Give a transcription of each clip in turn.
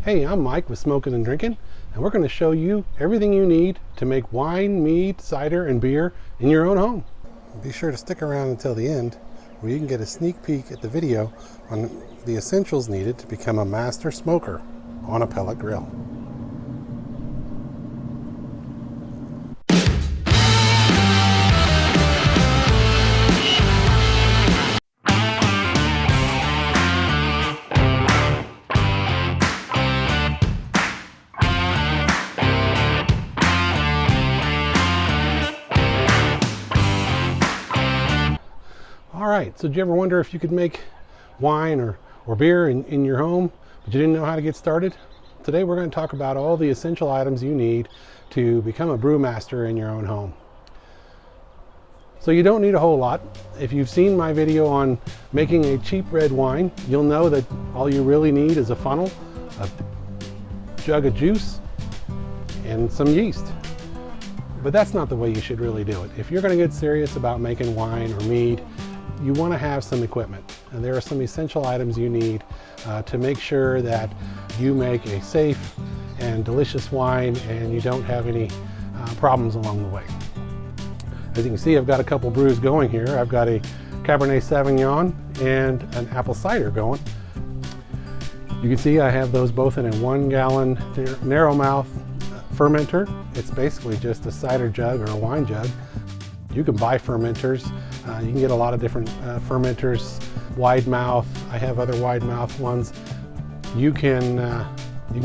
Hey, I'm Mike with Smoking and Drinking, and we're going to show you everything you need to make wine, mead, cider, and beer in your own home. Be sure to stick around until the end, where you can get a sneak peek at the video on the essentials needed to become a master smoker on a pellet grill. Alright, so did you ever wonder if you could make wine or beer in your home, but you didn't know how to get started? Today we're going to talk about all the essential items you need to become a brewmaster in your own home. So you don't need a whole lot. If you've seen my video on making a cheap red wine, you'll know that all you really need is a funnel, a jug of juice, and some yeast. But that's not the way you should really do it. If you're going to get serious about making wine or mead, you want to have some equipment, and there are some essential items you need to make sure that you make a safe and delicious wine and you don't have any problems along the way. As you can see, I've got a couple brews going here. I've got a Cabernet Sauvignon and an apple cider going. You can see I have those both in a 1 gallon narrow mouth fermenter. It's basically just a cider jug or a wine jug. You can buy fermenters. You can get a lot of different fermenters, wide mouth. I have other wide mouth ones. You can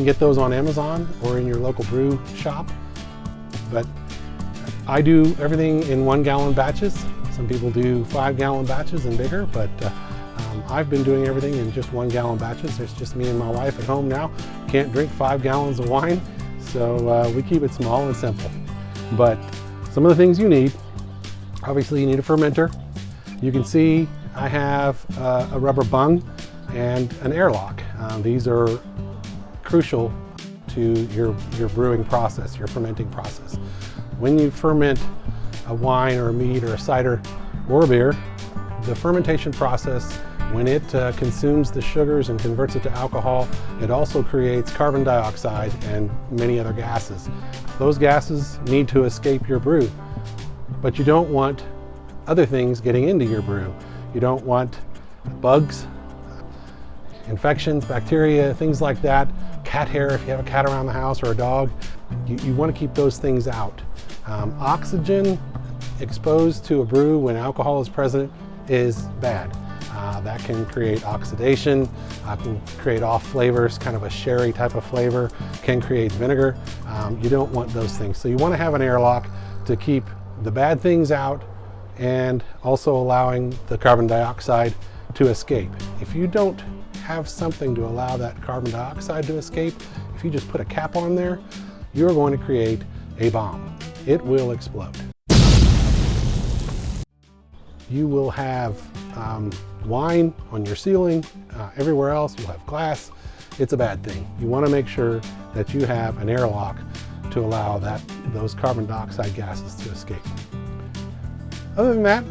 get those on Amazon or in your local brew shop. But I do everything in 1 gallon batches. Some people do 5 gallon batches and bigger, but I've been doing everything in just 1 gallon batches. There's just me and my wife at home now. Can't drink 5 gallons of wine, so we keep it small and simple. But some of the things you need: obviously you need a fermenter. You can see I have a rubber bung and an airlock. These are crucial to your brewing process, your fermenting process. When you ferment a wine or a mead or a cider or a beer, the fermentation process, when it consumes the sugars and converts it to alcohol, it also creates carbon dioxide and many other gases. Those gases need to escape your brew. But you don't want other things getting into your brew. You don't want bugs, infections, bacteria, things like that, cat hair if you have a cat around the house or a dog. You want to keep those things out. Oxygen exposed to a brew when alcohol is present is bad. That can create oxidation, can create off flavors, kind of a sherry type of flavor, can create vinegar. You don't want those things. So you want to have an airlock to keep the bad things out and also allowing the carbon dioxide to escape. If you don't have something to allow that carbon dioxide to escape, if you just put a cap on there, you're going to create a bomb. It will explode. You will have wine on your ceiling, everywhere else you'll have glass. It's a bad thing. You want to make sure that you have an airlock to allow those carbon dioxide gases to escape. Other than that,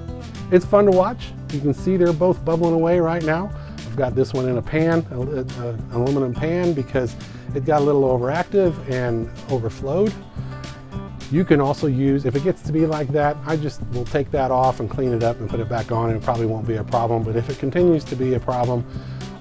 it's fun to watch. You can see they're both bubbling away right now. I've got this one in a pan, an aluminum pan, because it got a little overactive and overflowed. You can also use, if it gets to be like that, I just will take that off and clean it up and put it back on, and it probably won't be a problem. But if it continues to be a problem,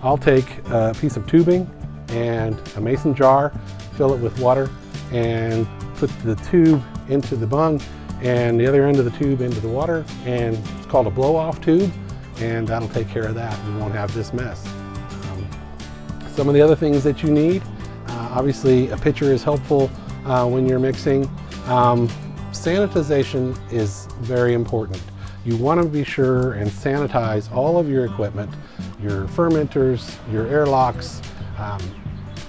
I'll take a piece of tubing and a mason jar, fill it with water, and put the tube into the bung and the other end of the tube into the water, and it's called a blow-off tube, and that'll take care of that. We won't have this mess. Some of the other things that you need, obviously a pitcher is helpful when you're mixing. Sanitization is very important. You want to be sure and sanitize all of your equipment, your fermenters, your airlocks,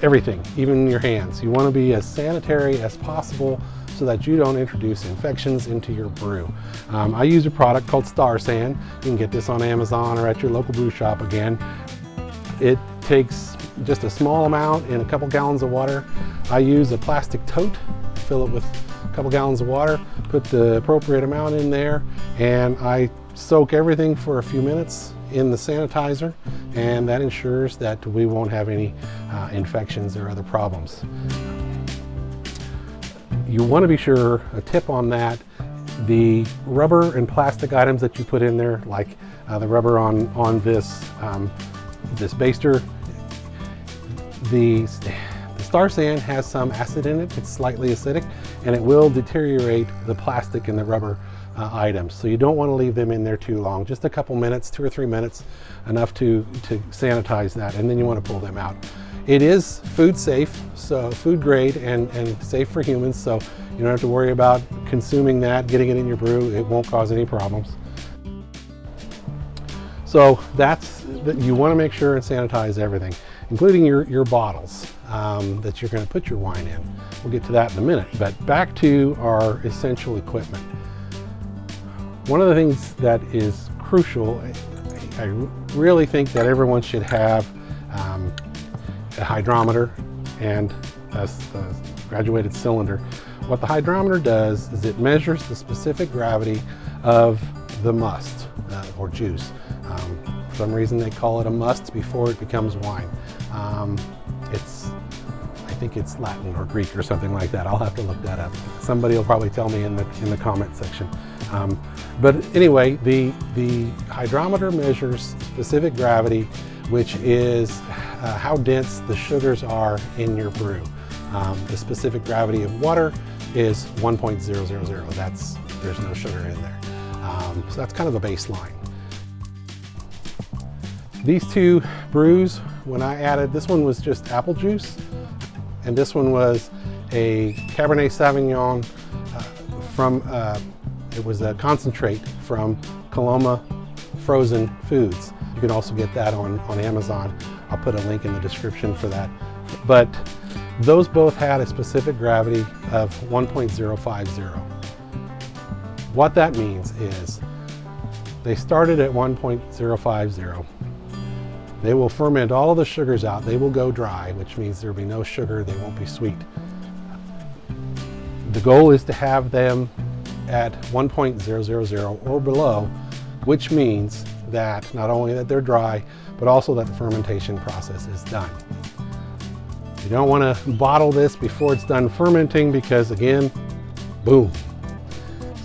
everything, even your hands. You want to be as sanitary as possible so that you don't introduce infections into your brew. I use a product called Star San. You can get this on Amazon or at your local brew shop again. It takes just a small amount in a couple gallons of water. I use a plastic tote, fill it with a couple gallons of water, put the appropriate amount in there, and I soak everything for a few minutes in the sanitizer, and that ensures that we won't have any infections or other problems. You want to be sure, a tip on that, the rubber and plastic items that you put in there, like the rubber on this baster, the Star San has some acid in it. It's slightly acidic, and it will deteriorate the plastic and the rubber items. So you don't want to leave them in there too long. Just a couple minutes, 2 or 3 minutes, enough to sanitize that, and then you want to pull them out. It is food safe, so food grade and safe for humans, so you don't have to worry about consuming that, getting it in your brew. It won't cause any problems. So you want to make sure and sanitize everything, including your bottles that you're going to put your wine in. We'll get to that in a minute, but back to our essential equipment. One of the things that is crucial, I really think that everyone should have a hydrometer and a graduated cylinder. What the hydrometer does is it measures the specific gravity of the must or juice. For some reason they call it a must before it becomes wine. I think it's Latin or Greek or something like that. I'll have to look that up. Somebody will probably tell me in the comment section. But anyway, the hydrometer measures specific gravity, which is how dense the sugars are in your brew. The specific gravity of water is 1.000. There's no sugar in there. So that's kind of the baseline. These two brews, when I added, this one was just apple juice, and this one was a Cabernet Sauvignon it was a concentrate from Coloma Frozen Foods. You can also get that on Amazon. I'll put a link in the description for that. But those both had a specific gravity of 1.050. What that means is they started at 1.050. They will ferment all of the sugars out. They will go dry, which means there will be no sugar. They won't be sweet. The goal is to have them at 1.000 or below, which means that not only that they're dry, but also that the fermentation process is done. You don't want to bottle this before it's done fermenting because, again, boom.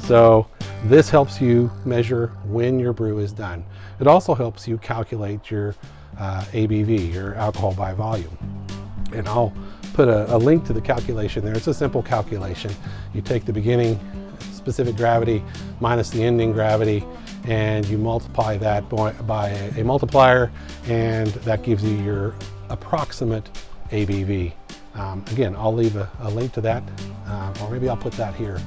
So this helps you measure when your brew is done. It also helps you calculate your ABV, your alcohol by volume. And I'll put a link to the calculation there. It's a simple calculation. You take the beginning specific gravity minus the ending gravity, and you multiply that by a multiplier, and that gives you your approximate ABV. Again, I'll leave a link to that, or maybe I'll put that here.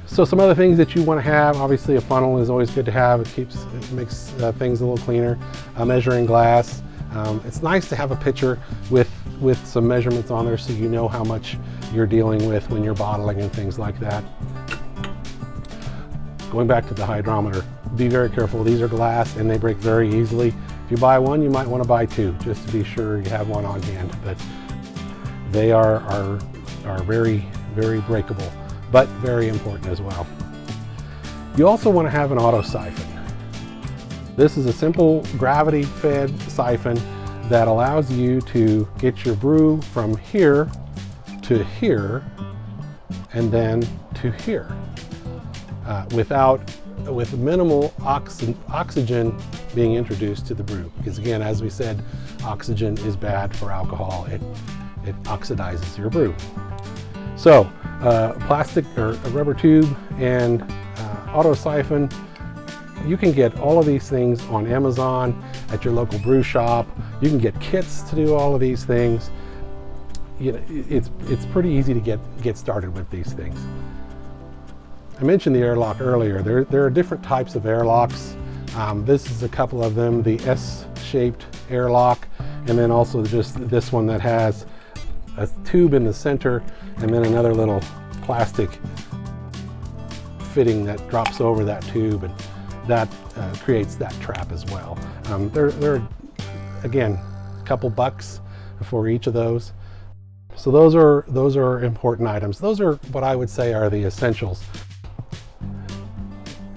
So some other things that you want to have, obviously a funnel is always good to have. It makes things a little cleaner. A measuring glass. It's nice to have a pitcher with some measurements on there so you know how much you're dealing with when you're bottling and things like that. Going back to the hydrometer, be very careful. These are glass and they break very easily. If you buy one, you might want to buy two just to be sure you have one on hand. But they are very, very breakable, but very important as well. You also want to have an auto siphon. This is a simple gravity-fed siphon that allows you to get your brew from here to here and then to here with minimal oxygen being introduced to the brew. Because again, as we said, oxygen is bad for alcohol. It oxidizes your brew. So plastic or a rubber tube and auto siphon, you can get all of these things on Amazon, at your local brew shop. You can get kits to do all of these things. You know, it's pretty easy to get started with these things. I mentioned the airlock earlier. There are different types of airlocks. This is a couple of them, the S-shaped airlock, and then also just this one that has a tube in the center and then another little plastic fitting that drops over that tube, and that creates that trap as well. They're again, a couple bucks for each of those. So those are important items. Those are what I would say are the essentials.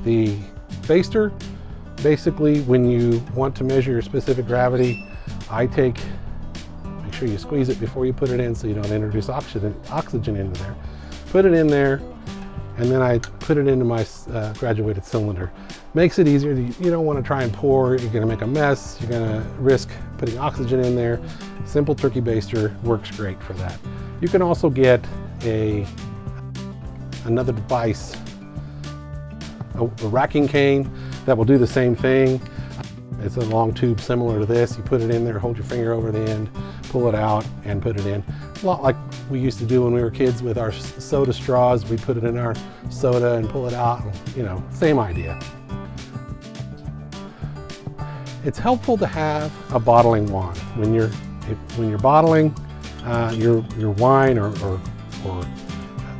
The baster, basically when you want to measure your specific gravity, make sure you squeeze it before you put it in so you don't introduce oxygen into there. Put it in there, and then I put it into my graduated cylinder. Makes it easier. You don't want to try and pour, you're going to make a mess, you're going to risk putting oxygen in there. Simple turkey baster works great for that. You can also get another device, a racking cane that will do the same thing. It's a long tube similar to this. You put it in there, hold your finger over the end, pull it out and put it in. A lot like we used to do when we were kids with our soda straws. We put it in our soda and pull it out, same idea. It's helpful to have a bottling wand when you're bottling your wine or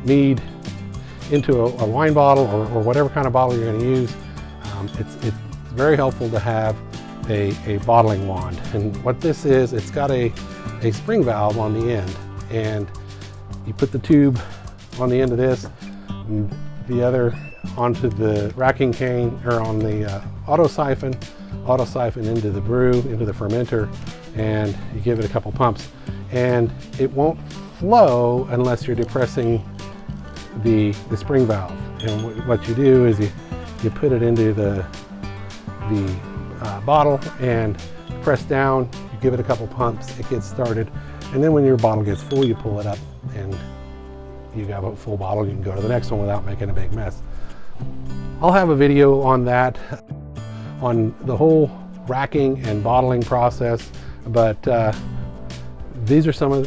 mead into a wine bottle or whatever kind of bottle you're going to use. It's very helpful to have a bottling wand. And what this is, it's got a spring valve on the end, and you put the tube on the end of this, and the other onto the racking cane or on the auto siphon into the brew, into the fermenter, and you give it a couple pumps. And it won't flow unless you're depressing the spring valve. And what you do is you put it into the bottle and press down, you give it a couple pumps, it gets started. And then when your bottle gets full, you pull it up and you have a full bottle. You can go to the next one without making a big mess. I'll have a video on that, on the whole racking and bottling process, but these are some of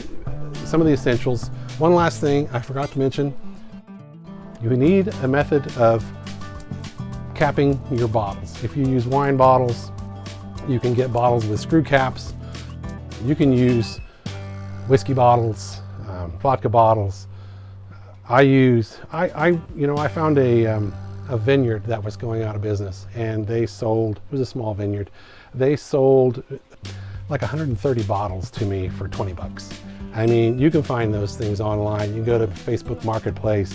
the essentials. One last thing I forgot to mention, you need a method of capping your bottles. If you use wine bottles, you can get bottles with screw caps. You can use whiskey bottles, vodka bottles. I found a vineyard that was going out of business, and they sold, it was a small vineyard, they sold like 130 bottles to me for 20 bucks. I mean, you can find those things online. You can go to Facebook Marketplace,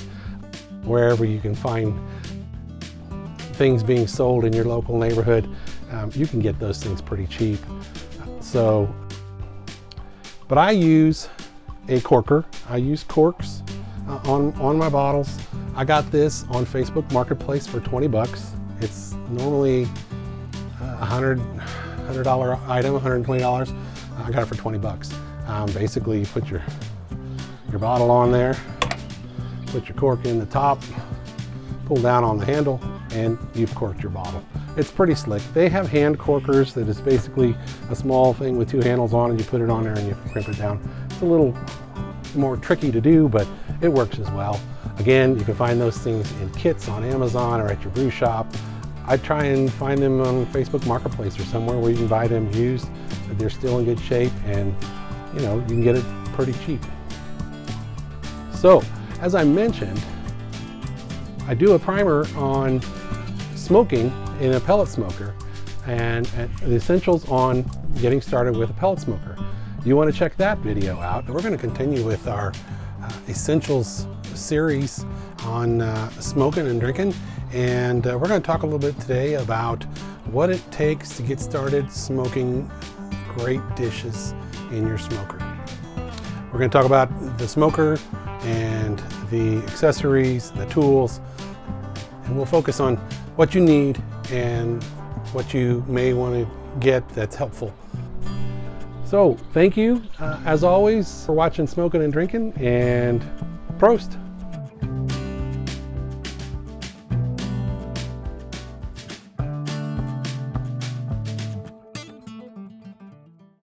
wherever you can find things being sold in your local neighborhood. You can get those things pretty cheap. But I use a corker. I use corks on my bottles. I got this on Facebook Marketplace for 20 bucks. It's normally a $100 item, $120. I got it for 20 bucks. Basically, you put your bottle on there, put your cork in the top, pull down on the handle, and you've corked your bottle. It's pretty slick. They have hand corkers that is basically a small thing with two handles on it. You put it on there and you crimp it down. It's a little more tricky to do, but it works as well. Again, you can find those things in kits on Amazon or at your brew shop. I try and find them on Facebook Marketplace or somewhere where you can buy them used. They're still in good shape, and you can get it pretty cheap. So, as I mentioned, I do a primer on smoking in a pellet smoker and the essentials on getting started with a pellet smoker. You want to check that video out. We're going to continue with our essentials series on smoking and drinking, and we're going to talk a little bit today about what it takes to get started smoking great dishes in your smoker. We're going to talk about the smoker and the accessories, the tools, and we'll focus on what you need and what you may want to get that's helpful. So thank you, as always, for watching Smoking and Drinking, and Prost.